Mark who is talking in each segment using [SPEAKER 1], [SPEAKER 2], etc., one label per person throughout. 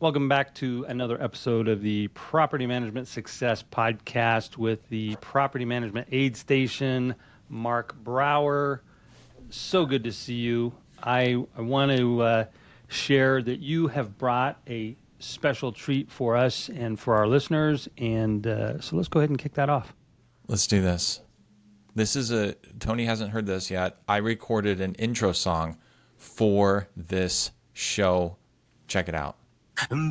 [SPEAKER 1] Welcome back to another episode of the Property Management Success Podcast with the Property Management Aid Station, Mark Brower. So good to see you. I want to share that you have brought a special treat for us and for our listeners. And so let's go ahead and kick that off.
[SPEAKER 2] Let's do this. Tony hasn't heard this yet. I recorded an intro song for this show. Check it out.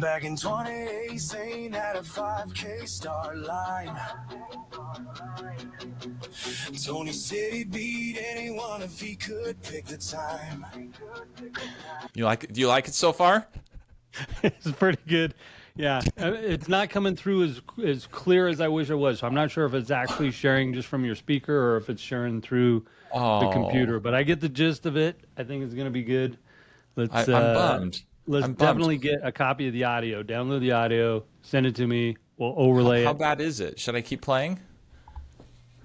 [SPEAKER 3] Back in 2018 at a 5K start line, Tony said he'd beat anyone if he could pick the time.
[SPEAKER 2] Do you like it so far?
[SPEAKER 1] It's pretty good. Yeah, it's not coming through as clear as I wish it was. So I'm not sure if it's actually sharing just from your speaker or if it's sharing through the computer. But I get the gist of it. I think it's going to be good.
[SPEAKER 2] I'm bummed.
[SPEAKER 1] Let's definitely get a copy of the audio. Download the audio. Send it to me. We'll overlay it.
[SPEAKER 2] How bad is it? Should I keep playing?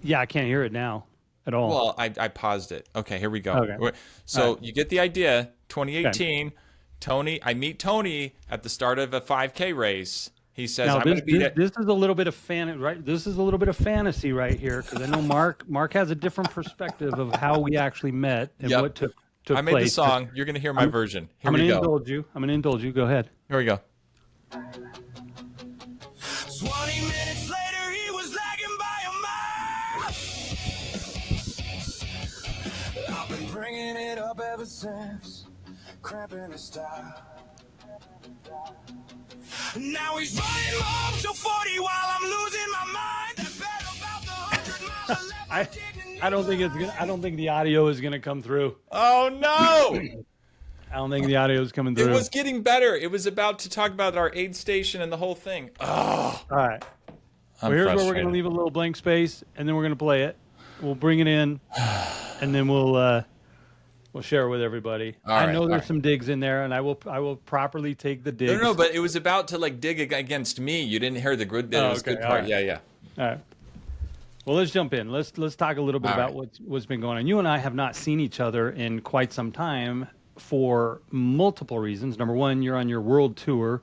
[SPEAKER 1] Yeah, I can't hear it now at all.
[SPEAKER 2] Well, I paused it. Okay, here we go.
[SPEAKER 1] Okay.
[SPEAKER 2] So you get the idea. 2018, okay. I meet Tony at the start of a 5K race. He says,
[SPEAKER 1] now,
[SPEAKER 2] "I'm going to beat it."
[SPEAKER 1] This is a little bit of This is a little bit of fantasy right here because I know Mark has a different perspective of how we actually met and what took
[SPEAKER 2] I made
[SPEAKER 1] place.
[SPEAKER 2] the song. You're going to hear my version. Here
[SPEAKER 1] I'm
[SPEAKER 2] we go.
[SPEAKER 1] I'm going to indulge you. Go ahead.
[SPEAKER 2] Here we go.
[SPEAKER 3] 20 minutes later, he was lagging by a mile. I've been bringing it up ever since, cramping his style. Now he's running home till 40 while I'm losing my mind. I bet about the 100 miles left.
[SPEAKER 1] I don't think the audio is gonna come through.
[SPEAKER 2] Oh no!
[SPEAKER 1] I don't think the audio is coming through.
[SPEAKER 2] It was getting better. It was about to talk about our aid station and the whole thing. Oh.
[SPEAKER 1] All right. Well, here's where we're gonna leave a little blank space, and then we're gonna play it. We'll bring it in, and then we'll share it with everybody. I know there's some digs in there, and I will properly take the digs.
[SPEAKER 2] No, but it was about to dig against me. You didn't hear the good bit. It was good part.
[SPEAKER 1] Right.
[SPEAKER 2] Yeah.
[SPEAKER 1] All right. Well, let's jump in. Let's talk a little bit about what's been going on. You and I have not seen each other in quite some time for multiple reasons. Number one, you're on your world tour.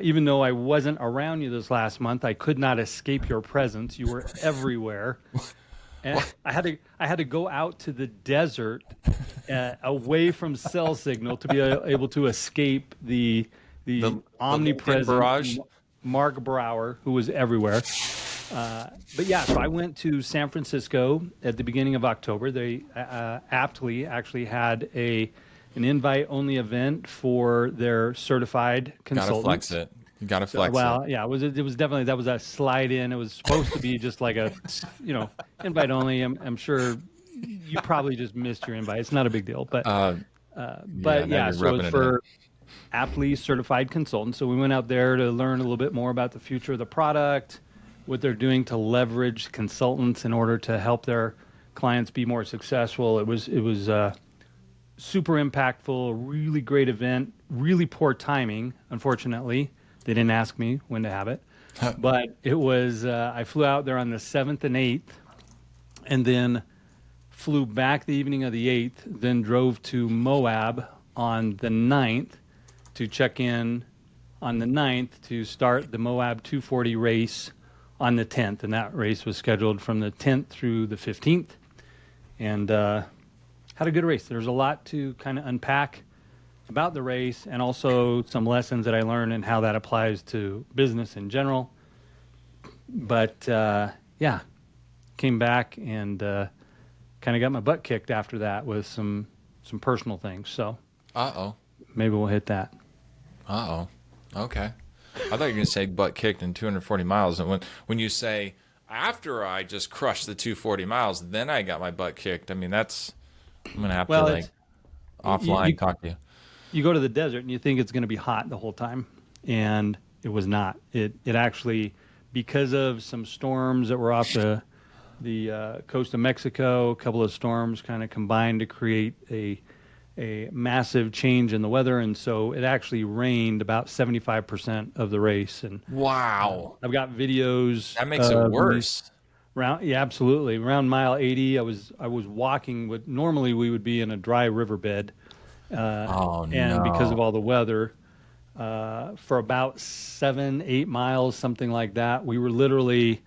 [SPEAKER 1] Even though I wasn't around you this last month, I could not escape your presence. You were everywhere. And I had to go out to the desert, away from cell signal, to be able to escape the omnipresent Mark Brower, who was everywhere. But yeah, so I went to San Francisco at the beginning of October. They aptly actually had an invite-only event for their certified consultants.
[SPEAKER 2] Gotta flex it. You gotta flex it.
[SPEAKER 1] Well, yeah, it was definitely, that was a slide in. It was supposed to be just like a, invite only. I'm sure you probably just missed your invite. It's not a big deal, but so it's for aptly certified consultants. So we went out there to learn a little bit more about the future of the product, what they're doing to leverage consultants in order to help their clients be more successful. It was super impactful, really great event, really poor timing, unfortunately. They didn't ask me when to have it. But it was, I flew out there on the 7th and 8th, and then flew back the evening of the 8th, then drove to Moab on the 9th to check in on the 9th to start the Moab 240 race on the 10th, and that race was scheduled from the 10th through the 15th, and had a good race. There's a lot to kind of unpack about the race, and also some lessons that I learned and how that applies to business in general. But came back and kind of got my butt kicked after that with some personal things. So maybe we'll hit that.
[SPEAKER 2] Okay. I thought you were going to say butt kicked in 240 miles. And when you say, after I just crushed the 240 miles, then I got my butt kicked. I mean, I'm going to have to offline talk to you.
[SPEAKER 1] You go to the desert and you think it's going to be hot the whole time. And it was not. It actually, because of some storms that were off the coast of Mexico, a couple of storms kind of combined to create a massive change in the weather, and so it actually rained about 75% of the race. And
[SPEAKER 2] wow,
[SPEAKER 1] I've got videos.
[SPEAKER 2] That makes it worse.
[SPEAKER 1] Absolutely. Around mile 80, I was walking. Normally we would be in a dry riverbed, and because of all the weather, for about 7-8 miles, something like that. We were literally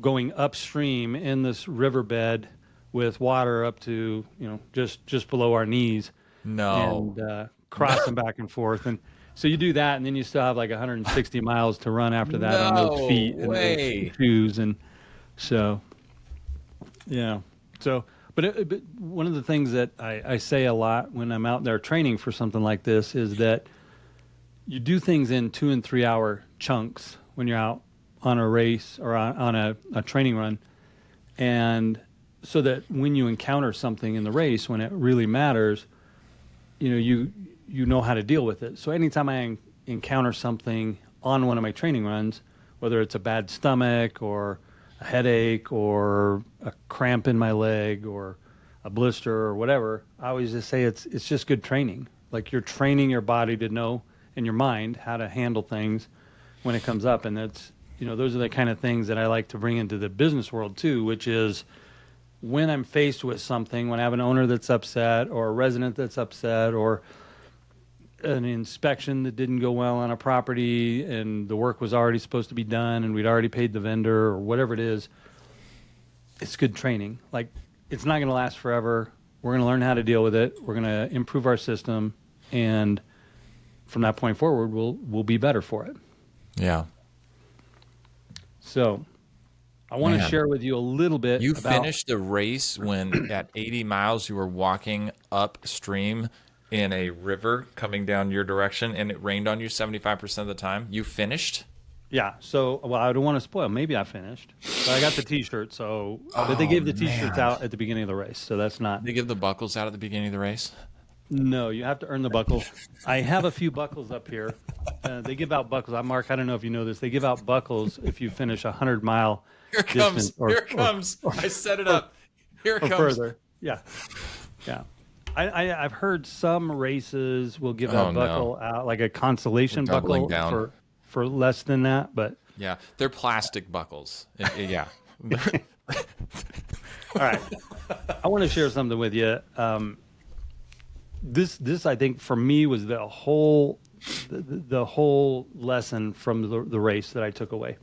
[SPEAKER 1] going upstream in this riverbed with water up to, just below our knees.
[SPEAKER 2] No.
[SPEAKER 1] And crossing back and forth. And so you do that, and then you still have like 160 miles to run after that on those
[SPEAKER 2] No
[SPEAKER 1] feet and
[SPEAKER 2] way.
[SPEAKER 1] those shoes. And so, yeah. So, but one of the things that I say a lot when I'm out there training for something like this is that you do things in 2 and 3 hour chunks when you're out on a race or on a training run. And so that when you encounter something in the race, when it really matters, you know how to deal with it. So anytime I encounter something on one of my training runs, whether it's a bad stomach or a headache or a cramp in my leg or a blister or whatever, I always just say it's just good training. Like you're training your body to know and your mind how to handle things when it comes up. And that's, those are the kind of things that I like to bring into the business world too, which is when I'm faced with something, when I have an owner that's upset or a resident that's upset or an inspection that didn't go well on a property and the work was already supposed to be done and we'd already paid the vendor or whatever it is, it's good training. Like it's not going to last forever. We're going to learn how to deal with it. We're going to improve our system. And from that point forward, we'll be better for it.
[SPEAKER 2] Yeah.
[SPEAKER 1] So I want to share with you a little bit.
[SPEAKER 2] You finished the race when at 80 miles you were walking upstream in a river coming down your direction and it rained on you 75% of the time. You finished?
[SPEAKER 1] Yeah. So, well, I don't want to spoil. Maybe I finished. But I got the T-shirt. So, but they gave the T-shirts out at the beginning of the race. So that's not.
[SPEAKER 2] They give the buckles out at the beginning of the race?
[SPEAKER 1] No, you have to earn the buckle. I have a few buckles up here. They give out buckles. Mark, I don't know if you know this. They give out buckles if you finish 100-mile
[SPEAKER 2] Here it comes.
[SPEAKER 1] distance.
[SPEAKER 2] Here it comes. I set it up. Here it comes.
[SPEAKER 1] Further. Yeah. Yeah. I've heard some races will give a buckle out, like a consolation buckle for less than that. But
[SPEAKER 2] yeah, they're plastic buckles. Yeah.
[SPEAKER 1] All right. I want to share something with you. This I think for me was the whole lesson from the race that I took away.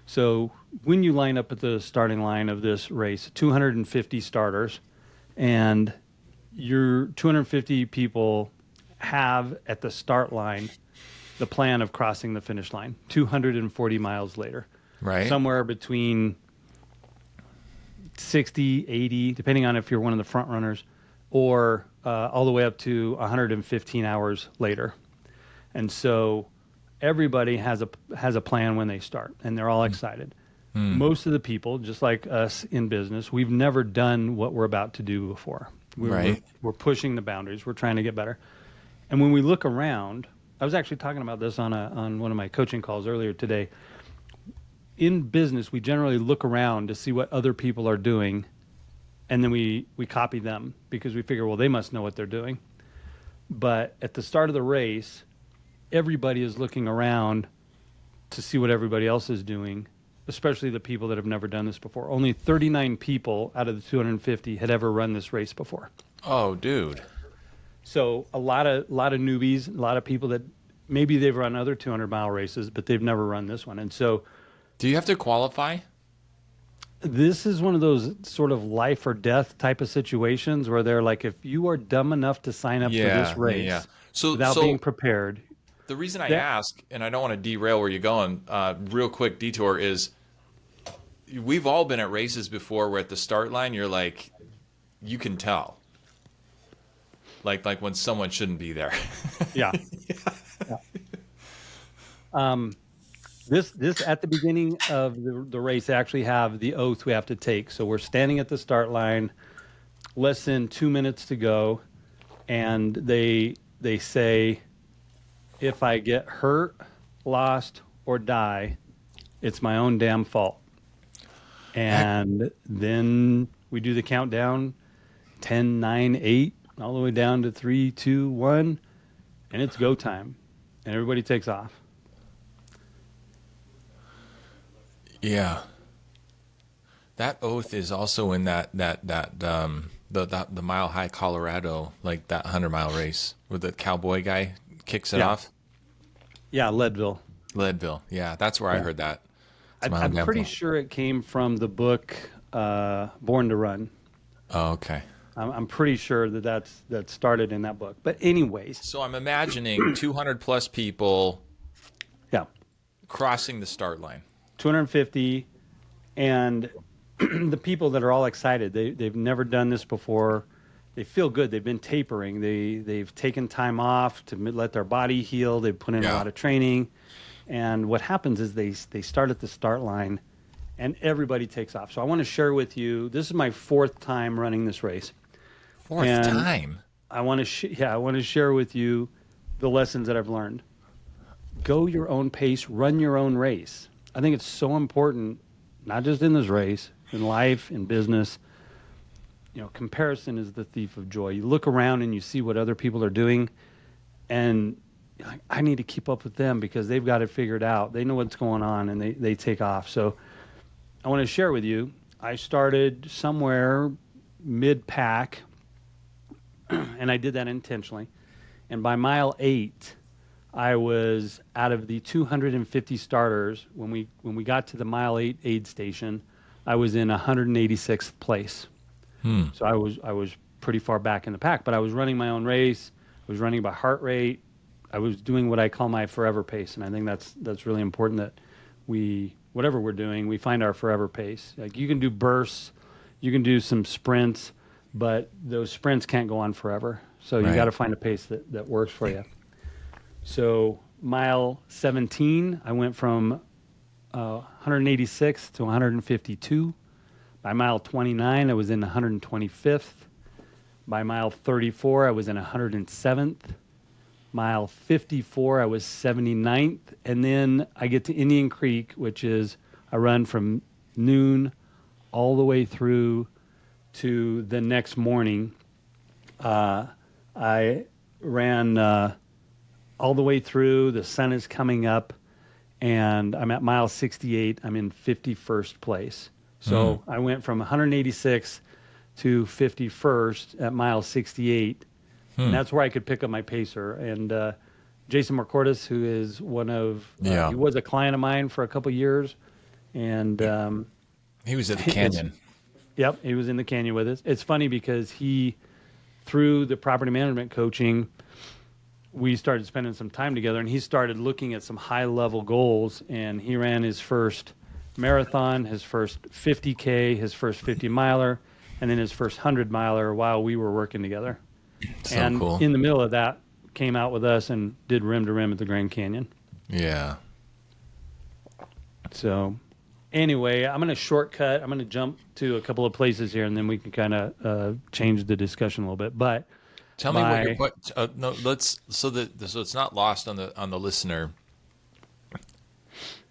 [SPEAKER 1] So when you line up at the starting line of this race, 250 starters, and your 250 people have at the start line the plan of crossing the finish line 240 miles later.
[SPEAKER 2] Right.
[SPEAKER 1] Somewhere between 60, 80, depending on if you're one of the front runners, or all the way up to 115 hours later. And so everybody has a plan when they start, and they're all excited. Most of the people, just like us in business, we've never done what we're about to do before. We're pushing the boundaries. We're trying to get better. And when we look around, I was actually talking about this on one of my coaching calls earlier today. In business, we generally look around to see what other people are doing, and then we copy them because we figure, well, they must know what they're doing. But at the start of the race, everybody is looking around to see what everybody else is doing, especially the people that have never done this before. Only 39 people out of the 250 had ever run this race before.
[SPEAKER 2] Oh, dude.
[SPEAKER 1] So a lot of newbies, a lot of people that maybe they've run other 200-mile races, but they've never run this one. And so,
[SPEAKER 2] do you have to qualify?
[SPEAKER 1] This is one of those sort of life or death type of situations where they're like, if you are dumb enough to sign up for this race without being prepared.
[SPEAKER 2] The reason I ask, and I don't want to derail where you're going, real quick detour is, we've all been at races before where at the start line you're like, you can tell. Like when someone shouldn't be there.
[SPEAKER 1] Yeah. This at the beginning of the race actually have the oath we have to take. So we're standing at the start line, less than 2 minutes to go, and they say, if I get hurt, lost, or die, it's my own damn fault. And then we do the countdown, 10, 9, 8, all the way down to 3, 2, 1, and it's go time. And everybody takes off.
[SPEAKER 2] Yeah. That oath is also in the Mile High Colorado, like that 100-mile race where the cowboy guy kicks it off.
[SPEAKER 1] Yeah, Leadville.
[SPEAKER 2] Leadville. Yeah, that's where I
[SPEAKER 1] Yeah.
[SPEAKER 2] heard that. It's my
[SPEAKER 1] I'm
[SPEAKER 2] hometown.
[SPEAKER 1] pretty sure it came from the book Born to Run.
[SPEAKER 2] Oh, okay.
[SPEAKER 1] I'm pretty sure that started in that book. But anyways,
[SPEAKER 2] So I'm imagining 200 plus people
[SPEAKER 1] yeah,
[SPEAKER 2] crossing the start line.
[SPEAKER 1] 250, and the people that are all excited. They've never done this before. They feel good. They've been tapering. They've taken time off to let their body heal. They've put in a lot of training, and what happens is they start at the start line, and everybody takes off. So I want to share with you. This is my 4th time running this race.
[SPEAKER 2] Fourth time.
[SPEAKER 1] I want to I want to share with you the lessons that I've learned. Go your own pace, run your own race. I think it's so important, not just in this race, in life, in business. You know, comparison is the thief of joy. You look around and you see what other people are doing, and you're like, I need to keep up with them because they've got it figured out. They know what's going on, and they take off. So I want to share with you, I started somewhere mid-pack, and I did that intentionally. And by mile 8, I was out of the 250 starters. When we got to the mile 8 aid station, I was in 186th place. So I was pretty far back in the pack, but I was running my own race. I was running by heart rate. I was doing what I call my forever pace, and I think that's really important that whatever we're doing, we find our forever pace. Like, you can do bursts, you can do some sprints, but those sprints can't go on forever. So you got to find a pace that works for you. So mile 17, I went from 186 to 152. By mile 29, I was in 125th. By mile 34, I was in 107th. Mile 54, I was 79th. And then I get to Indian Creek, which is I run from noon all the way through to the next morning. I ran all the way through. The sun is coming up, and I'm at mile 68. I'm in 51st place. So I went from 186 to 51st at mile 68. And that's where I could pick up my pacer. And Jason Marcortis, who is one of, he was a client of mine for a couple years. And
[SPEAKER 2] he was at the Canyon.
[SPEAKER 1] Yep, he was in the Canyon with us. It's funny because through the property management coaching, we started spending some time together, and he started looking at some high-level goals, and he ran his first marathon, his first 50K, his first 50-miler, and then his first 100-miler while we were working together.
[SPEAKER 2] So cool.
[SPEAKER 1] In the middle of that, came out with us and did rim to rim at the Grand Canyon.
[SPEAKER 2] Yeah.
[SPEAKER 1] So anyway, I'm going to shortcut. I'm going to jump to a couple of places here, and then we can kind of change the discussion a little bit. But
[SPEAKER 2] tell me what you're no, let's so it's not lost on the listener.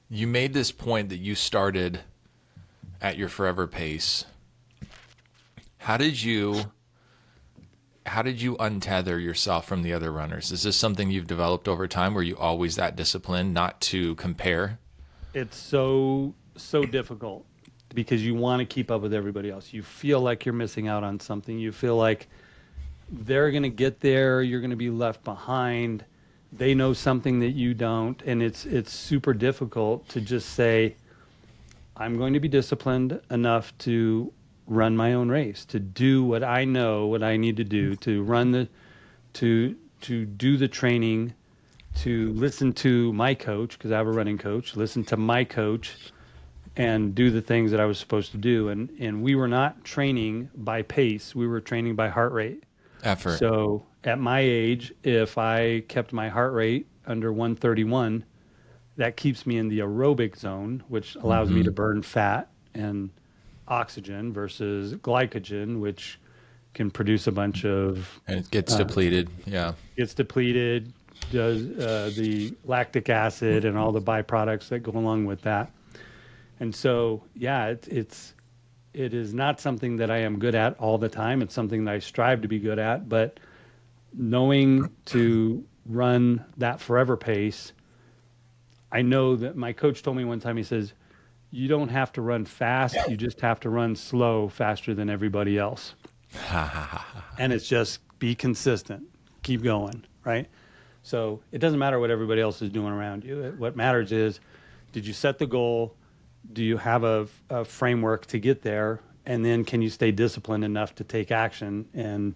[SPEAKER 2] You made this point that you started at your forever pace. How did you untether yourself from the other runners? Is this something you've developed over time? Were you always that disciplined not to compare?
[SPEAKER 1] It's so difficult because you want to keep up with everybody else. You feel like you're missing out on something. You feel like they're going to get there. You're going to be left behind. They know something that you don't. And it's super difficult to just say, I'm going to be disciplined enough to run my own race, to do what I know, what I need to do, to run to do the training, to listen to my coach, because I have a running coach, listen to my coach and do the things that I was supposed to do. And we were not training by pace. We were training by heart rate.
[SPEAKER 2] Effort.
[SPEAKER 1] So at my age, if I kept my heart rate under 131, that keeps me in the aerobic zone, which allows me to burn fat and oxygen versus glycogen, which can produce a bunch of...
[SPEAKER 2] And it gets depleted,
[SPEAKER 1] Gets depleted, does the lactic acid and all the byproducts that go along with that. And so, it is not something that I am good at all the time. It's something that I strive to be good at, but knowing to run that forever pace, I know that my coach told me one time, he says, you don't have to run fast. You just have to run slow, faster than everybody else. And it's just be consistent. Keep going, right? So it doesn't matter what everybody else is doing around you. What matters is, did you set the goal? Do you have a framework to get there? And then can you stay disciplined enough to take action and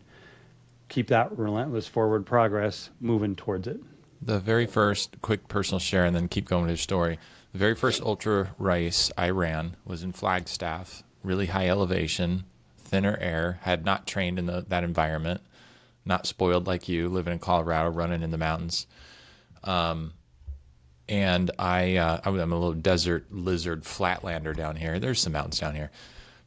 [SPEAKER 1] keep that relentless forward progress moving towards it?
[SPEAKER 2] The very first, quick personal share, and then keep going with your story. The very first ultra race I ran was in Flagstaff, really high elevation, thinner air, had not trained in that environment, not spoiled like you, living in Colorado, running in the mountains. And I'm a little desert lizard flatlander down here. There's some mountains down here,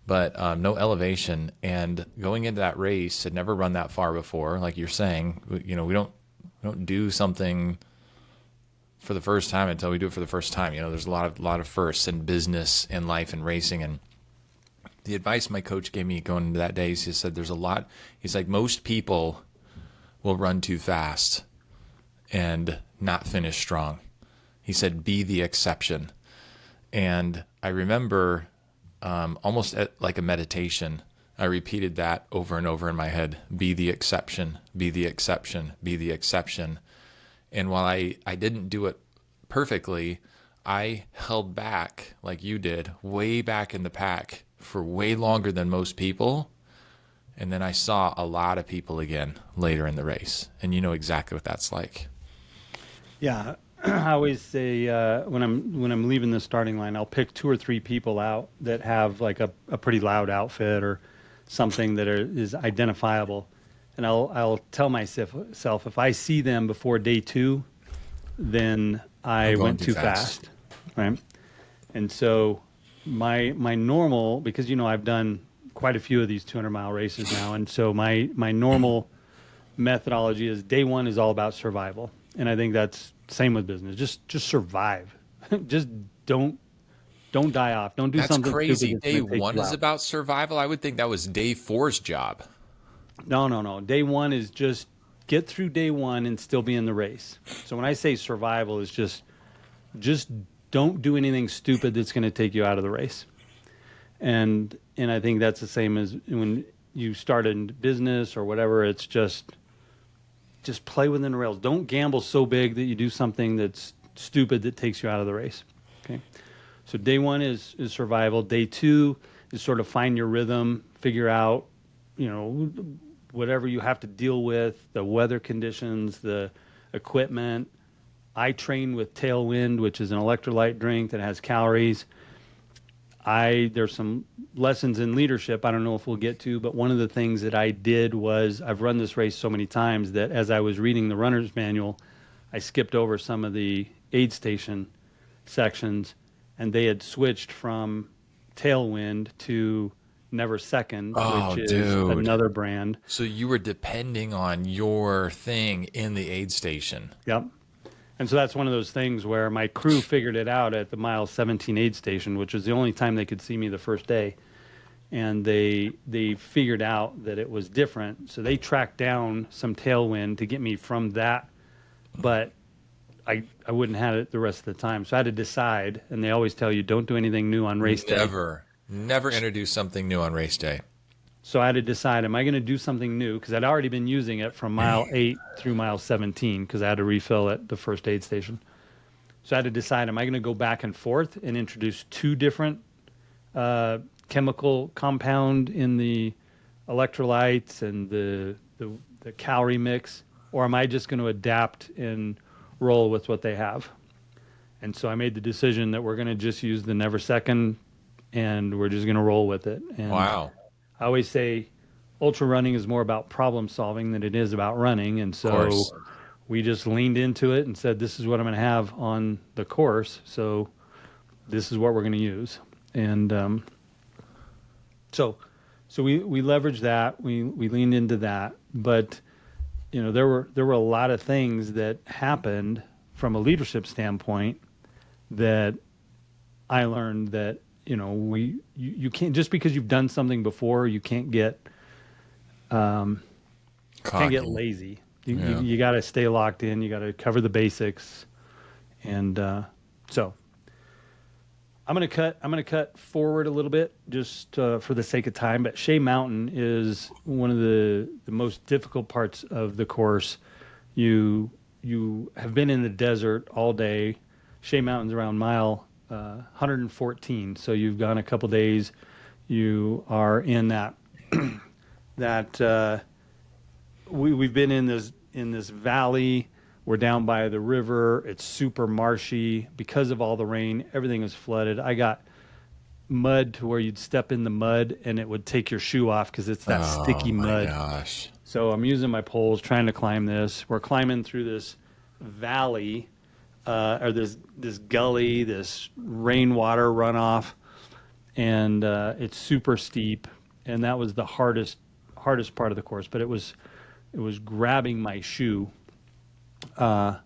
[SPEAKER 2] but no elevation. And going into that race, had never run that far before. Like you're saying, we don't do something for the first time until we do it for the first time. There's a lot of firsts in business and life and racing. And the advice my coach gave me going into that day, he said, there's a lot. He's like, most people will run too fast and not finish strong. He said, be the exception. And I remember almost like a meditation, I repeated that over and over in my head. Be the exception, be the exception, be the exception. And while I didn't do it perfectly, I held back like you did, way back in the pack for way longer than most people. And then I saw a lot of people again later in the race. And you know exactly what that's like.
[SPEAKER 1] Yeah. I always say when I'm leaving the starting line, I'll pick 2 or 3 people out that have like a pretty loud outfit or something that is identifiable, and I'll tell myself if I see them before day 2, then I went too fast, right? And so my normal, because I've done quite a few of these 200-mile races now, and so my normal methodology is day 1 is all about survival, and I think that's same with business. Just survive. Just don't die off. Don't do something stupid.
[SPEAKER 2] That's crazy. Day 1 is about survival. I would think that was day 4's job.
[SPEAKER 1] No. Day 1 is just get through day 1 and still be in the race. So when I say survival, is just don't do anything stupid that's going to take you out of the race. And I think that's the same as when you start in business or whatever. It's just play within the rails. Don't gamble so big that you do something that's stupid that takes you out of the race. Okay. So day 1 is survival. Day 2 is sort of find your rhythm, figure out, whatever you have to deal with, the weather conditions, the equipment. I train with Tailwind, which is an electrolyte drink that has calories. There's some lessons in leadership I don't know if we'll get to, but one of the things that I did was I've run this race so many times that as I was reading the runner's manual, I skipped over some of the aid station sections, and they had switched from Tailwind to Never Second, which is another brand.
[SPEAKER 2] So you were depending on your thing in the aid station.
[SPEAKER 1] Yep. And so that's one of those things where my crew figured it out at the mile 17 aid station, which was the only time they could see me the first day. And they figured out that it was different. So they tracked down some Tailwind to get me from that. But I wouldn't have it the rest of the time. So I had to decide. And they always tell you, don't do anything new on race day.
[SPEAKER 2] Never introduce something new on race day.
[SPEAKER 1] So I had to decide, am I going to do something new? Because I'd already been using it from mile 8 through mile 17 because I had to refill at the first aid station. So I had to decide, am I going to go back and forth and introduce 2 different chemical compound in the electrolytes and the calorie mix, or am I just going to adapt and roll with what they have? And so I made the decision that we're going to just use the Never Second, and we're just going to roll with it. And
[SPEAKER 2] wow.
[SPEAKER 1] I always say ultra running is more about problem solving than it is about running. And so we just leaned into it and said, this is what I'm going to have on the course. So this is what we're going to use. And so we leveraged that. We leaned into that. But, there were a lot of things that happened from a leadership standpoint that I learned that, you can't, just because you've done something before, you can't get lazy. You got to stay locked in. You got to cover the basics. And so I'm going to cut forward a little bit just for the sake of time. But Shea Mountain is one of the most difficult parts of the course. You you have been in the desert all day. Shea Mountain's around mile 114. So you've gone a couple days. You are in that we've been in this valley. We're down by the river. It's super marshy because of all the rain. Everything is flooded. I got mud to where you'd step in the mud and it would take your shoe off because it's that sticky mud.
[SPEAKER 2] Oh my gosh.
[SPEAKER 1] So I'm using my poles trying to climb this. We're climbing through this valley, or this gully, this rainwater runoff, and it's super steep. And that was the hardest part of the course. But it was grabbing my shoe. But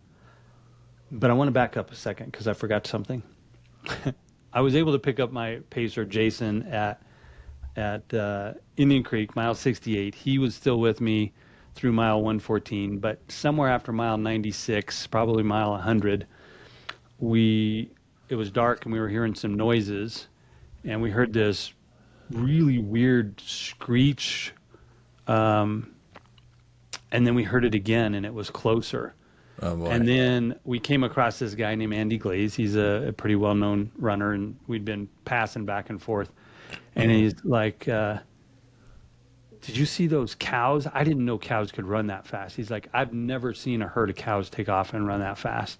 [SPEAKER 1] I want to back up a second because I forgot something. I was able to pick up my pacer, Jason, at Indian Creek, mile 68. He was still with me through mile 114, but somewhere after mile 96, probably mile 100, it was dark and we were hearing some noises, and we heard this really weird screech, and then we heard it again, and it was closer.
[SPEAKER 2] Oh, boy.
[SPEAKER 1] And then we came across this guy named Andy Glaze. He's a pretty well-known runner, and we'd been passing back and forth. And he's like, did you see those cows? I didn't know cows could run that fast. He's like, I've never seen a herd of cows take off and run that fast.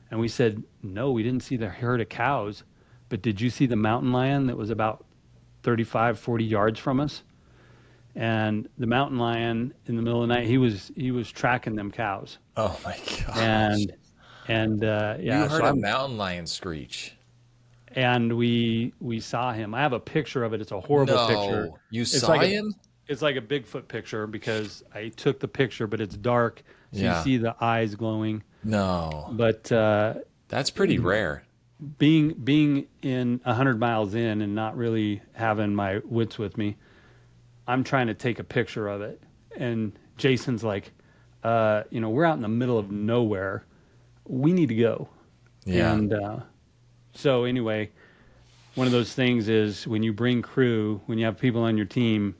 [SPEAKER 1] And we said, no, we didn't see the herd of cows. But did you see the mountain lion that was about 35, 40 yards from us? And the mountain lion in the middle of the night, he was tracking them cows.
[SPEAKER 2] Oh my gosh.
[SPEAKER 1] And yeah,
[SPEAKER 2] you heard a mountain lion screech.
[SPEAKER 1] And we saw him. I have a picture of it. It's a horrible picture.
[SPEAKER 2] You saw him?
[SPEAKER 1] It's like a Bigfoot picture because I took the picture, but it's dark, so
[SPEAKER 2] Yeah.
[SPEAKER 1] you see the eyes glowing.
[SPEAKER 2] No.
[SPEAKER 1] But
[SPEAKER 2] That's pretty rare.
[SPEAKER 1] being in 100 miles in and not really having my wits with me, I'm trying to take a picture of it. And Jason's like, we're out in the middle of nowhere. We need to go.
[SPEAKER 2] Yeah.
[SPEAKER 1] And so anyway, one of those things is when you bring crew, when you have people on your team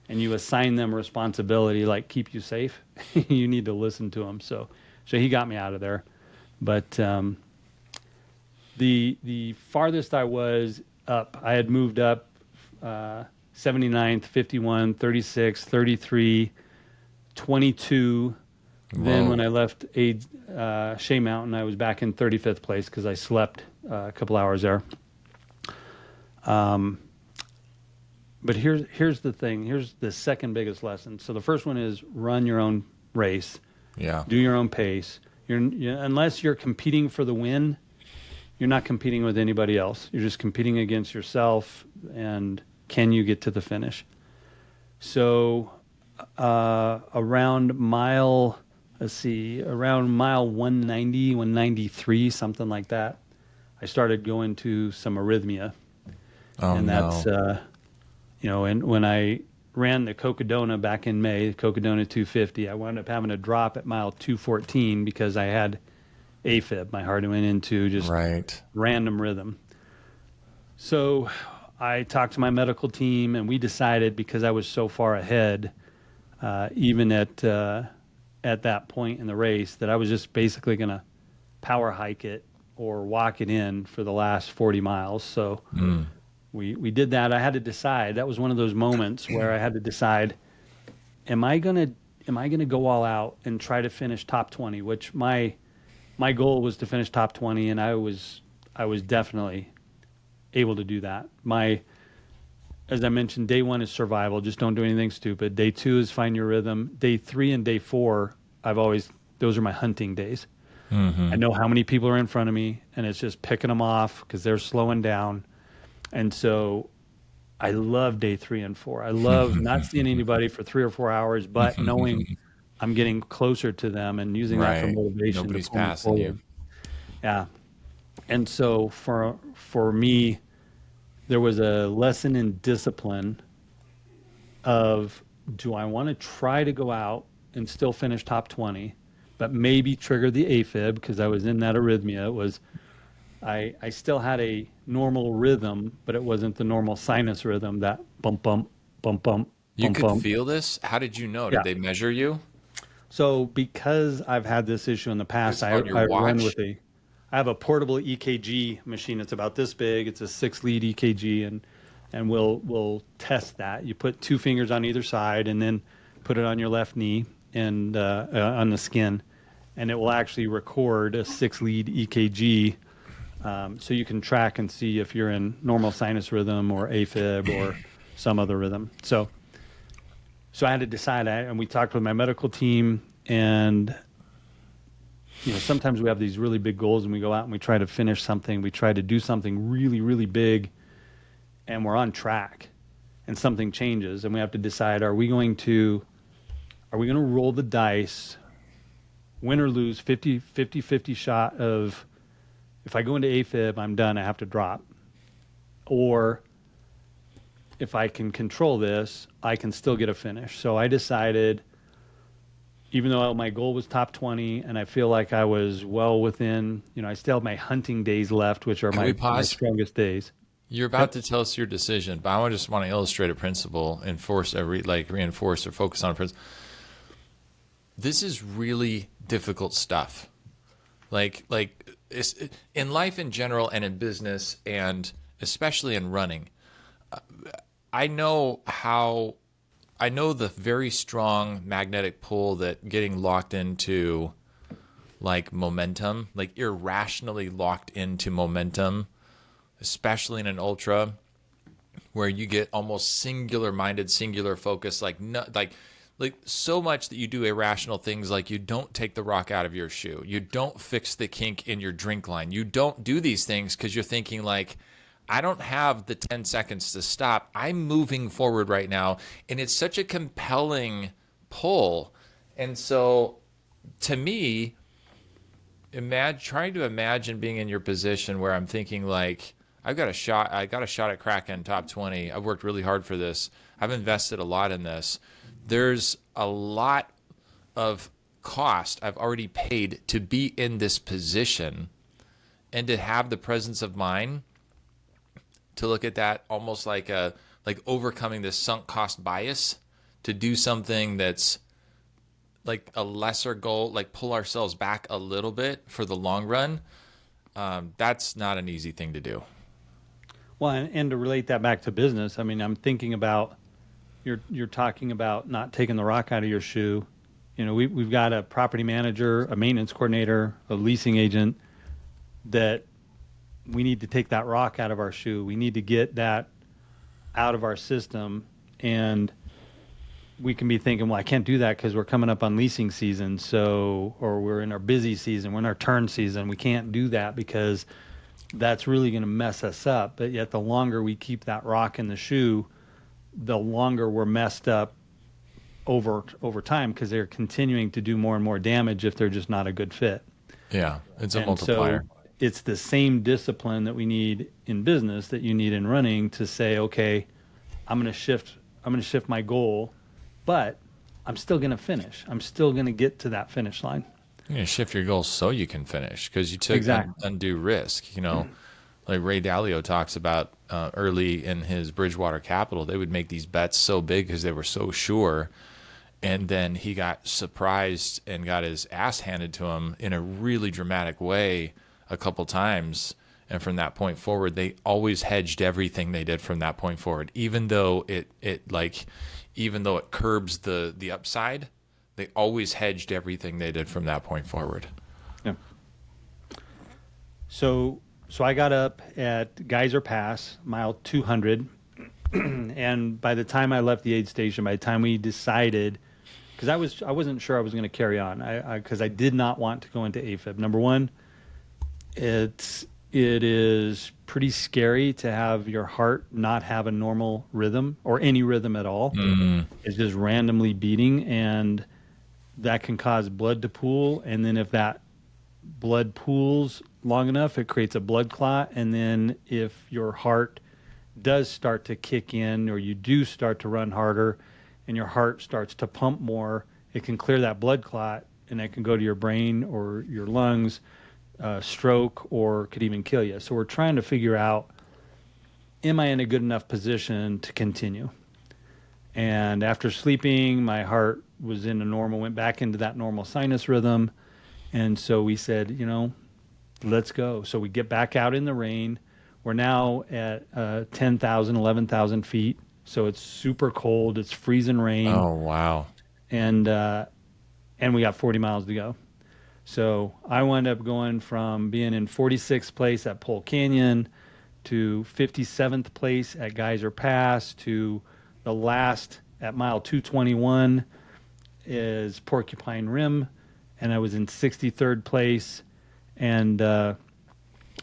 [SPEAKER 1] and you assign them responsibility, like keep you safe, you need to listen to them. So he got me out of there. But the farthest I was up, I had moved up 79th, 51, 36, 33, 22.
[SPEAKER 2] Whoa.
[SPEAKER 1] Then when I left Shea Mountain, I was back in 35th place because I slept a couple hours there. But here's the thing. Here's the second biggest lesson. So the first one is run your own race.
[SPEAKER 2] Yeah.
[SPEAKER 1] Do your own pace. Unless you're competing for the win, you're not competing with anybody else. You're just competing against yourself, and can you get to the finish? So around mile 190, 193, something like that, I started going to some arrhythmia.
[SPEAKER 2] Oh,
[SPEAKER 1] and that's, and when I ran the Cocodona back in May, Cocodona 250, I wound up having to drop at mile 214 because I had AFib. My heart went into just random rhythm. So I talked to my medical team, and we decided, because I was so far ahead, even at that point in the race, that I was just basically going to power hike it or walk it in for the last 40 miles. So we did that. I had to decide. That was one of those moments where I had to decide, am I gonna go all out and try to finish top 20, which my goal was to finish top 20, and I was definitely able to do that. As I mentioned, day 1 is survival. Just don't do anything stupid. Day 2 is find your rhythm. Day 3 and day 4, those are my hunting days. I know how many people are in front of me, and it's just picking them off because they're slowing down. And so I love day 3 and 4. I love not seeing anybody for 3 or 4 hours, but knowing I'm getting closer to them and using that for motivation.
[SPEAKER 2] Nobody's passing you.
[SPEAKER 1] Yeah. And so for me, there was a lesson in discipline of, do I want to try to go out and still finish top 20, but maybe trigger the AFib because I was in that arrhythmia. It was, I still had a normal rhythm, but it wasn't the normal sinus rhythm, that bump, bump, bump, bump,
[SPEAKER 2] You
[SPEAKER 1] bump,
[SPEAKER 2] could
[SPEAKER 1] bump.
[SPEAKER 2] feel this? How did you know? Did they measure you?
[SPEAKER 1] So because I've had this issue in the past,
[SPEAKER 2] It's on your
[SPEAKER 1] I run
[SPEAKER 2] watch.
[SPEAKER 1] with I have a portable EKG machine. It's about this big. It's a 6-lead EKG, and we'll test that. You put 2 fingers on either side, and then put it on your left knee and on the skin, and it will actually record a 6-lead EKG, so you can track and see if you're in normal sinus rhythm or AFib or some other rhythm. So I had to decide, and we talked with my medical team, and sometimes we have these really big goals, and we go out and we try to finish something. We try to do something really, really big, and we're on track, and something changes, and we have to decide: are we going to roll the dice, win or lose, 50 shot of, if I go into AFib, I'm done, I have to drop, or if I can control this, I can still get a finish. So I decided, even though my goal was top 20 and I feel like I was well within, I still have my hunting days left, which are
[SPEAKER 2] Can we
[SPEAKER 1] my
[SPEAKER 2] pause?
[SPEAKER 1] strongest days.
[SPEAKER 2] You're about to tell us your decision, but I just want to illustrate a principle, reinforce or focus on a principle. This is really difficult stuff. It's, in life in general and in business, and especially in running, I know the very strong magnetic pull that getting locked into, like, momentum, like irrationally locked into momentum, especially in an ultra, where you get almost singular-minded, singular focus, like so much that you do irrational things, like you don't take the rock out of your shoe, you don't fix the kink in your drink line, you don't do these things because you're thinking, like, I don't have the 10 seconds to stop. I'm moving forward right now. And it's such a compelling pull. And so, to me, trying to imagine being in your position where I'm thinking, like, I got a shot at cracking top 20. I've worked really hard for this. I've invested a lot in this. There's a lot of cost I've already paid to be in this position, and to have the presence of mind to look at that almost like overcoming this sunk cost bias to do something that's like a lesser goal, like pull ourselves back a little bit for the long run. That's not an easy thing to do.
[SPEAKER 1] Well, and to relate that back to business, I mean, I'm thinking about, you're talking about not taking the rock out of your shoe. We've got a property manager, a maintenance coordinator, a leasing agent that we need to take that rock out of our shoe. We need to get that out of our system. And we can be thinking, well, I can't do that because we're coming up on leasing season. Or we're in our busy season, we're in our turn season. We can't do that because that's really going to mess us up. But yet the longer we keep that rock in the shoe, the longer we're messed up over time, because they're continuing to do more and more damage if they're just not a good fit.
[SPEAKER 2] Yeah, it's a multiplier.
[SPEAKER 1] So it's the same discipline that we need in business that you need in running, to say, okay, I'm going to shift my goal, but I'm still going to finish. I'm still going to get to that finish line.
[SPEAKER 2] You're going to shift your goals so you can finish, because you took undue risk. Like Ray Dalio talks about early in his Bridgewater Capital, they would make these bets so big because they were so sure. And then he got surprised and got his ass handed to him in a really dramatic way a couple times. And from that point forward, they always hedged everything they did from that point forward. Even though it curbs the upside, they always hedged everything they did from that point forward.
[SPEAKER 1] Yeah. So I got up at Geyser Pass, mile 200. And by the time I left the aid station, by the time we decided, because I wasn't sure I was going to carry on, because I did not want to go into AFib. Number one, it is pretty scary to have your heart not have a normal rhythm or any rhythm at all. Mm-hmm. It's just randomly beating, and that can cause blood to pool. And then if that blood pools long enough, it creates a blood clot. And then if your heart does start to kick in, or you do start to run harder and your heart starts to pump more, it can clear that blood clot, and it can go to your brain or your lungs, stroke, or could even kill you. So we're trying to figure out, am I in a good enough position to continue? And after sleeping, my heart was in a normal, went back into that normal sinus rhythm. And so we said, let's go. So we get back out in the rain. We're now at 10,000, 11,000 feet. So it's super cold. It's freezing rain.
[SPEAKER 2] Oh, wow.
[SPEAKER 1] And we got 40 miles to go. So I wound up going from being in 46th place at Pole Canyon to 57th place at Geyser Pass to the last at mile 221 is Porcupine Rim, and I was in 63rd place. And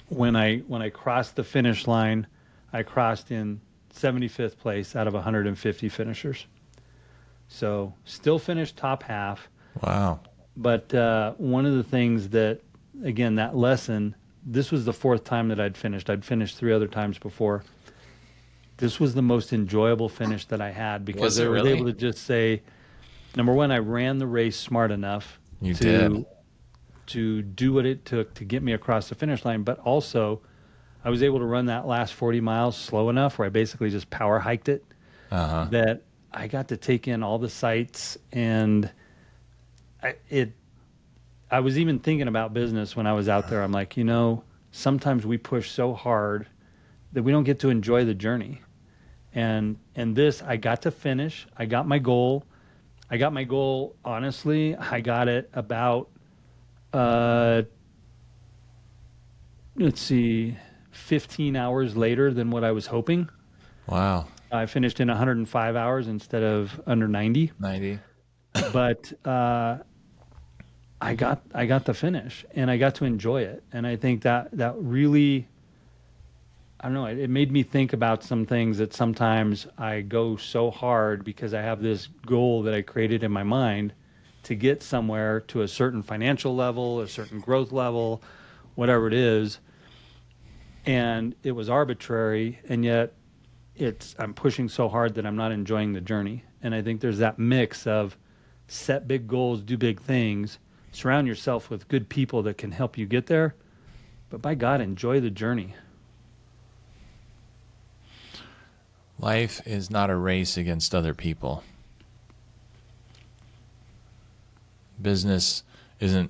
[SPEAKER 1] when I crossed the finish line, I crossed in 75th place out of 150 finishers. So still finished top half.
[SPEAKER 2] Wow.
[SPEAKER 1] But one of the things that, again, that lesson, this was the fourth time that I'd finished. I'd finished 3 other times before. This was the most enjoyable finish that I had because I was able to just say, number one, I ran the race smart enough to do what it took to get me across the finish line. But also, I was able to run that last 40 miles slow enough where I basically just power hiked it, that I got to take in all the sights. And I was even thinking about business when I was out there. I'm like, sometimes we push so hard that we don't get to enjoy the journey. And this, I got to finish. I got my goal. Honestly, I got it about, 15 hours later than what I was hoping.
[SPEAKER 2] Wow.
[SPEAKER 1] I finished in 105 hours instead of under 90.
[SPEAKER 2] 90.
[SPEAKER 1] But I got the finish, and I got to enjoy it. And I think that really, I don't know, it made me think about some things that sometimes I go so hard because I have this goal that I created in my mind to get somewhere to a certain financial level, a certain growth level, whatever it is. And it was arbitrary, and yet I'm pushing so hard that I'm not enjoying the journey. And I think there's that mix of set big goals, do big things, surround yourself with good people that can help you get there. But by God, enjoy the journey.
[SPEAKER 2] Life is not a race against other people. Business isn't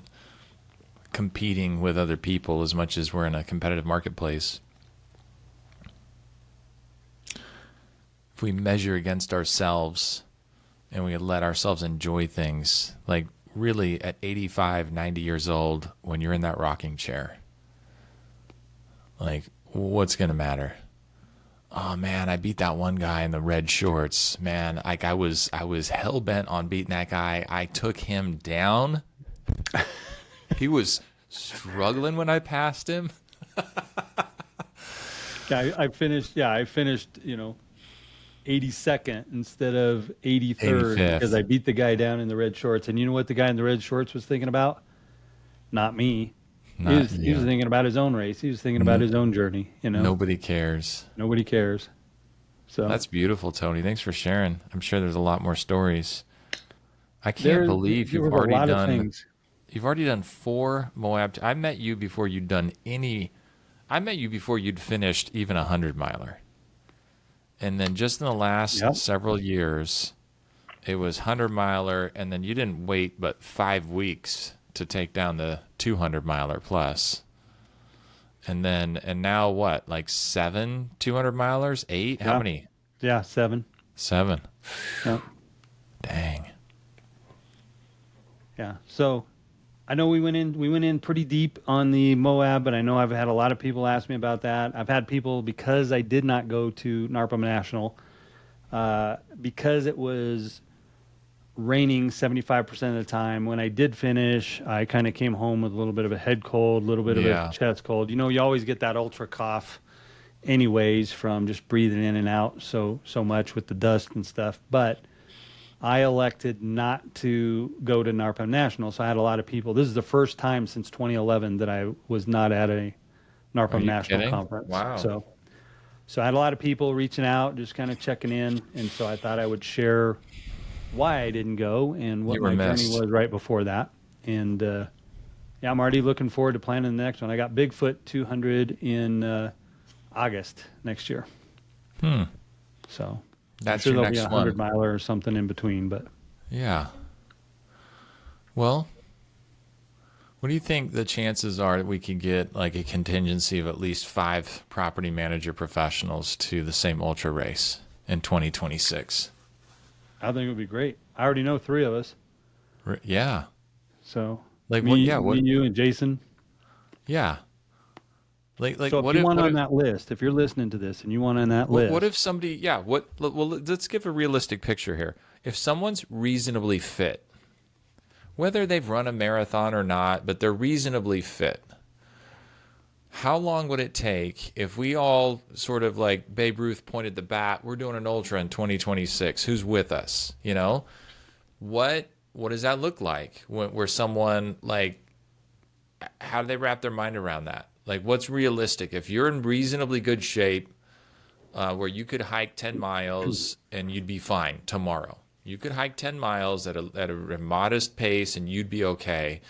[SPEAKER 2] competing with other people as much as we're in a competitive marketplace. If we measure against ourselves and we let ourselves enjoy things, like really at 85, 90 years old, when you're in that rocking chair, like, what's going to matter? Oh man, I beat that one guy in the red shorts. Man, like I was hell bent on beating that guy. I took him down. He was struggling when I passed him.
[SPEAKER 1] I finished 82nd instead of 83rd
[SPEAKER 2] 85th.
[SPEAKER 1] because I beat the guy down in the red shorts. And you know what the guy in the red shorts was thinking about? Not me. He was thinking about his own race. He was thinking about his own journey.
[SPEAKER 2] Nobody cares.
[SPEAKER 1] Nobody cares. So
[SPEAKER 2] that's beautiful, Tony. Thanks for sharing. I'm sure there's a lot more stories. I can't believe you've already done. You've already done 4 Moab. I met you before you'd done any. I met you before you'd finished even a 100-miler. And then just in the last several years, it was 100-miler, and then you didn't wait but 5 weeks to take down the 200-miler plus. And now what? Like 7 200-milers? 8? How many?
[SPEAKER 1] Yeah, 7.
[SPEAKER 2] 7.
[SPEAKER 1] Yeah.
[SPEAKER 2] Dang.
[SPEAKER 1] Yeah. So I know we went in pretty deep on the Moab, but I know I've had a lot of people ask me about that. I've had people, because I did not go to NARPM National, because it was raining 75% of the time. When I did finish, I kind of came home with a little bit of a head cold, a little bit of a chest cold. You always get that ultra cough anyways from just breathing in and out so much with the dust and stuff. But I elected not to go to NARPM National, so I had a lot of people. This is the first time since 2011 that I was not at a NARPM National conference.
[SPEAKER 2] Wow.
[SPEAKER 1] So I had a lot of people reaching out, just kind of checking in, and so I thought I would share why I didn't go and what my journey was right before that. And I'm already looking forward to planning the next one. I got Bigfoot 200 in August next year.
[SPEAKER 2] So That's
[SPEAKER 1] sure
[SPEAKER 2] your
[SPEAKER 1] there'll be
[SPEAKER 2] next
[SPEAKER 1] a 100
[SPEAKER 2] one.
[SPEAKER 1] miler or something in between, but
[SPEAKER 2] Yeah. Well, what do you think the chances are that we could get like a contingency of at least 5 property manager professionals to the same ultra race in 2026?
[SPEAKER 1] I think it would be great. I already know 3 of us.
[SPEAKER 2] Yeah.
[SPEAKER 1] So
[SPEAKER 2] Like what? Yeah.
[SPEAKER 1] me,
[SPEAKER 2] What?
[SPEAKER 1] you, and Jason.
[SPEAKER 2] Yeah. Like
[SPEAKER 1] So if
[SPEAKER 2] what
[SPEAKER 1] you
[SPEAKER 2] if
[SPEAKER 1] want
[SPEAKER 2] what
[SPEAKER 1] on
[SPEAKER 2] if
[SPEAKER 1] that list, if you're listening to this and you want on that
[SPEAKER 2] what
[SPEAKER 1] list,
[SPEAKER 2] if somebody? Yeah. What? Well, let's give a realistic picture here. If someone's reasonably fit, whether they've run a marathon or not, but they're reasonably fit, how long would it take if we all sort of like Babe Ruth pointed the bat, we're doing an ultra in 2026, who's with us? You know, what does that look like where someone like, how do they wrap their mind around that? Like what's realistic? If you're in reasonably good shape, where you could hike 10 miles and you'd be fine tomorrow. You could hike 10 miles at a modest pace and you'd be okay.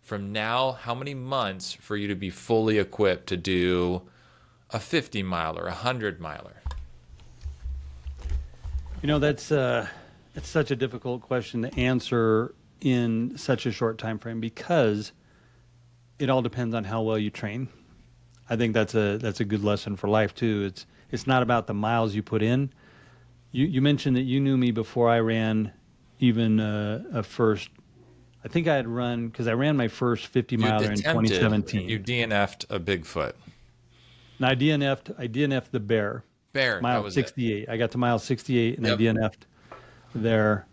[SPEAKER 2] From now, how many months for you to be fully equipped to do a 50 miler, a 100 miler?
[SPEAKER 1] that's such a difficult question to answer in such a short time frame because it all depends on how well you train. I think that's a good lesson for life too. It's not about the miles you put in. You mentioned that you knew me before I ran even a first. I think I had run because I ran my first 50 miler in 2017.
[SPEAKER 2] You DNF'd a Bigfoot.
[SPEAKER 1] And I DNF'd the Bear.
[SPEAKER 2] Bear, that
[SPEAKER 1] Mile
[SPEAKER 2] was
[SPEAKER 1] 68. I got to mile 68 and
[SPEAKER 2] Yep.
[SPEAKER 1] I DNF'd there.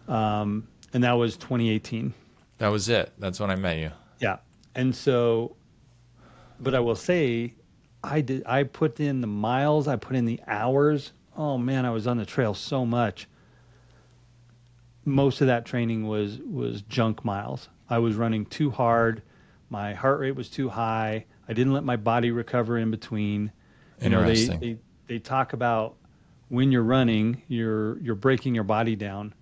[SPEAKER 1] And that was 2018.
[SPEAKER 2] That was it. That's when I met you.
[SPEAKER 1] Yeah. And so, but I will say, I put in the miles, I put in the hours. Oh man, I was on the trail so much. Most of that training was junk miles. I was running too hard. My heart rate was too high. I didn't let my body recover in between.
[SPEAKER 2] Interesting.
[SPEAKER 1] They talk about when you're running, you're breaking your body down,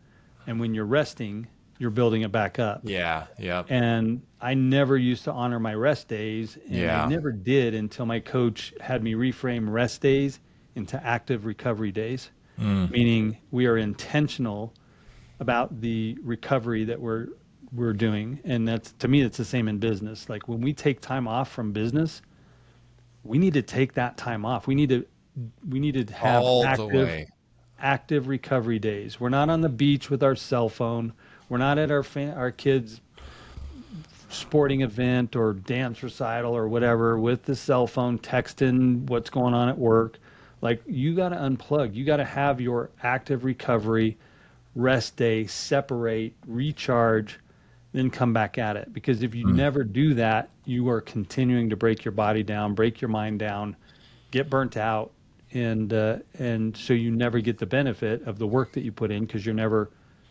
[SPEAKER 1] and when you're resting, you're building it back up.
[SPEAKER 2] Yeah.
[SPEAKER 1] And I never used to honor my rest days, and I never did until my coach had me reframe rest days into active recovery days, meaning we are intentional about the recovery that we're doing. And that's, to me, it's the same in business. Like when we take time off from business, we need to take that time off. We need to have
[SPEAKER 2] All the way.
[SPEAKER 1] active recovery days. We're not on the beach with our cell phone. We're not at our kids' sporting event or dance recital or whatever with the cell phone texting what's going on at work. Like you got to unplug. You got to have your active recovery rest day, separate, recharge, then come back at it. Because if you never do that, you are continuing to break your body down, break your mind down, get burnt out, and so you never get the benefit of the work that you put in because you're never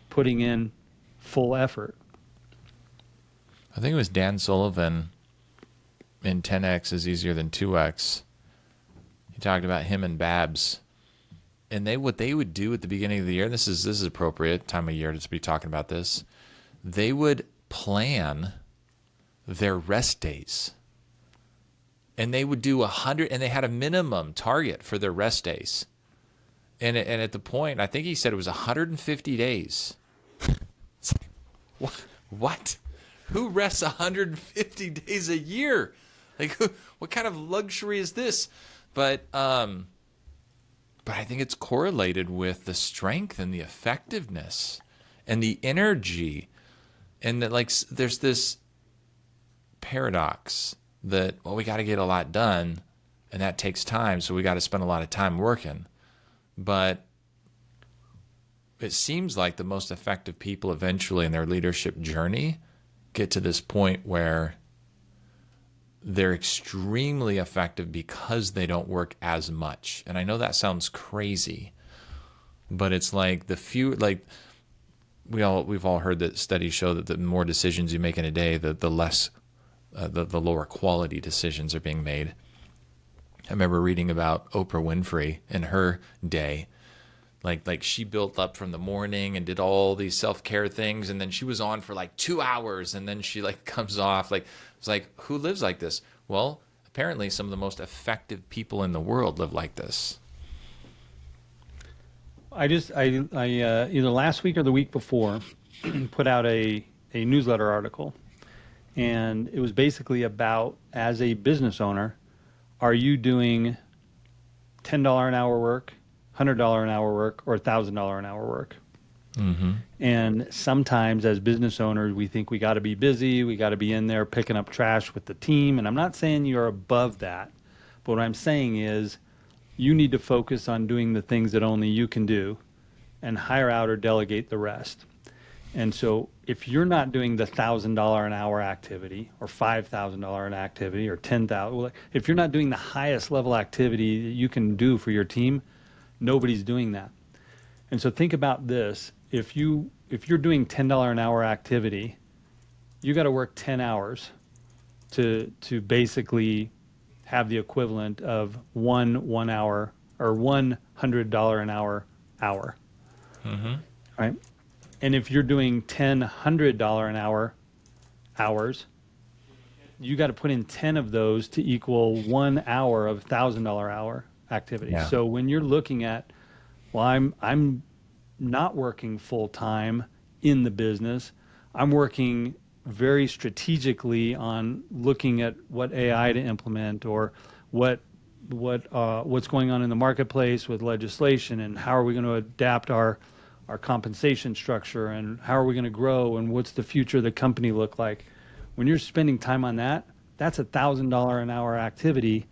[SPEAKER 1] putting in full effort.
[SPEAKER 2] I think it was Dan Sullivan in 10X is easier than 2X. He talked about him and Babs. And what they would do at the beginning of the year, this is appropriate time of year to be talking about this. They would plan their rest days. And they would do 100, and they had a minimum target for their rest days. And at the point, I think he said it was 150 days. It's like, what? Who rests 150 days a year? Like, what kind of luxury is this? But I think it's correlated with the strength and the effectiveness and the energy. And that, like, there's this paradox that, well, we got to get a lot done, and that takes time, so we got to spend a lot of time working. But it seems like the most effective people eventually in their leadership journey get to this point where they're extremely effective because they don't work as much. And I know that sounds crazy, but it's like we've all heard that studies show that the more decisions you make in a day, the less the lower quality decisions are being made. I remember reading about Oprah Winfrey in her day. Like she built up from the morning and did all these self-care things, and then she was on for like 2 hours, and then she like comes off. Like it's like, who lives like this? Well, apparently some of the most effective people in the world live like this.
[SPEAKER 1] either last week or the week before put out a newsletter article, and it was basically about, as a business owner, are you doing $10 an hour work, $100 an hour work, or $1,000 an hour work?
[SPEAKER 2] Mm-hmm.
[SPEAKER 1] And sometimes as business owners, we think we got to be busy, we got to be in there picking up trash with the team. And I'm not saying you're above that, but what I'm saying is you need to focus on doing the things that only you can do and hire out or delegate the rest. And so if you're not doing the $1,000 an hour activity or $5,000 an activity or $10,000, if you're not doing the highest level activity that you can do for your team, nobody's doing that. And so think about this. If you're doing $10 an hour activity, you got to work 10 hours to basically have the equivalent of one hour or $100 an hour.
[SPEAKER 2] Mm-hmm.
[SPEAKER 1] Right? And if you're doing $100 an hour hours, you got to put in 10 of those to equal 1 hour of $1,000 hour activity.
[SPEAKER 2] Yeah.
[SPEAKER 1] So when you're looking at, well, I'm not working full time in the business. I'm working very strategically on looking at what AI to implement, or what's going on in the marketplace with legislation, and how are we going to adapt our compensation structure, and how are we going to grow, and what's the future of the company look like. When you're spending time on that, that's $1,000 an hour activity.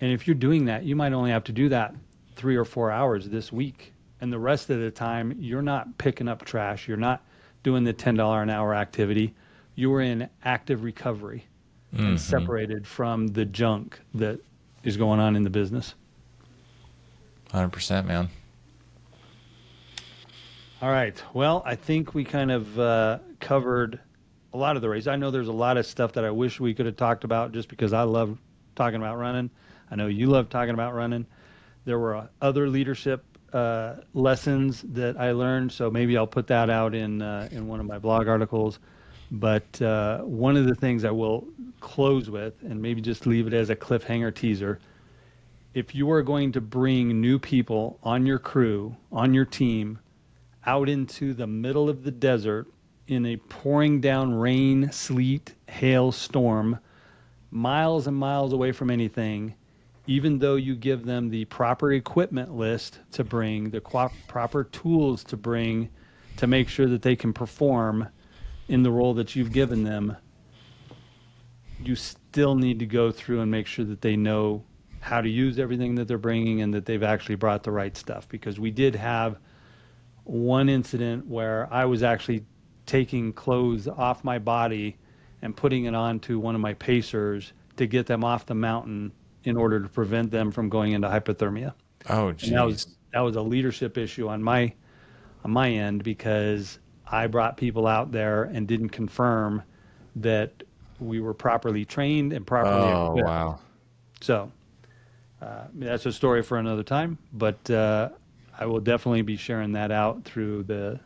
[SPEAKER 1] And if you're doing that, you might only have to do that 3 or 4 hours this week. And the rest of the time, you're not picking up trash. You're not doing the $10 an hour activity. You are in active recovery and separated from the junk that is going on in the business.
[SPEAKER 2] 100%, man.
[SPEAKER 1] All right. Well, I think we kind of covered a lot of the race. I know there's a lot of stuff that I wish we could have talked about, just because I love talking about running. I know you love talking about running. There were other leadership lessons that I learned, so maybe I'll put that out in one of my blog articles. But one of the things I will close with, and maybe just leave it as a cliffhanger teaser, if you are going to bring new people on your crew, on your team, out into the middle of the desert in a pouring down rain, sleet, hail storm, miles and miles away from anything, even though you give them the proper equipment list to bring, the proper tools to bring to make sure that they can perform in the role that you've given them, you still need to go through and make sure that they know how to use everything that they're bringing, and that they've actually brought the right stuff. Because we did have one incident where I was actually taking clothes off my body and putting it onto one of my pacers to get them off the mountain in order to prevent them from going into hypothermia.
[SPEAKER 2] Oh, geez.
[SPEAKER 1] That was a leadership issue on my end, because I brought people out there and didn't confirm that we were properly trained and properly equipped.
[SPEAKER 2] Wow.
[SPEAKER 1] So that's a story for another time, but I will definitely be sharing that out through the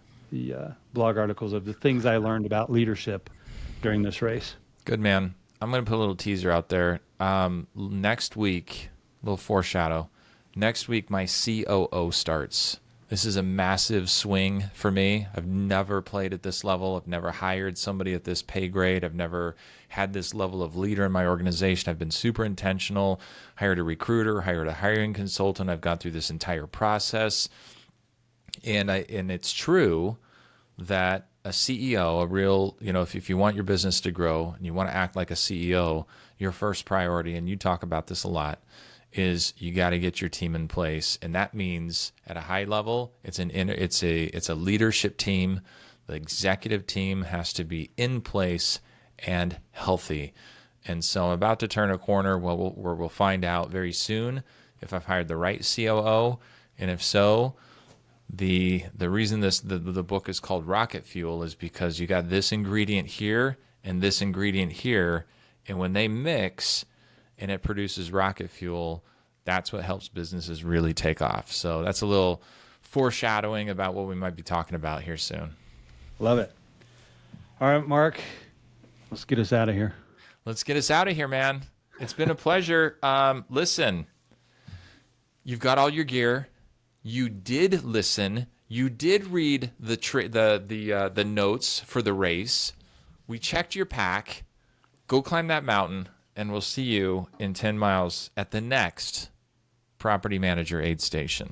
[SPEAKER 1] blog articles of the things I learned about leadership during this race.
[SPEAKER 2] Good, man. I'm going to put a little teaser out there. Next week, a little foreshadow. Next week, my COO starts. This is a massive swing for me. I've never played at this level. I've never hired somebody at this pay grade. I've never had this level of leader in my organization. I've been super intentional, hired a recruiter, hired a hiring consultant. I've gone through this entire process. And it's true that a CEO, a real, if you want your business to grow and you want to act like a CEO, your first priority, and you talk about this a lot, is you got to get your team in place. And that means at a high level, it's a leadership team. The executive team has to be in place and healthy. And so I'm about to turn a corner where we'll find out very soon if I've hired the right COO, and if so, the reason the book is called Rocket Fuel is because you got this ingredient here and this ingredient here, and when they mix and it produces rocket fuel, that's what helps businesses really take off. So that's a little foreshadowing about what we might be talking about here soon.
[SPEAKER 1] Love it. All right, Mark, let's get us out of here.
[SPEAKER 2] Let's get us out of here, man. It's been a pleasure. Listen, you've got all your gear. You did listen. You did read the notes for the race. We checked your pack. Go climb that mountain, and we'll see you in 10 miles at the next property manager aid station.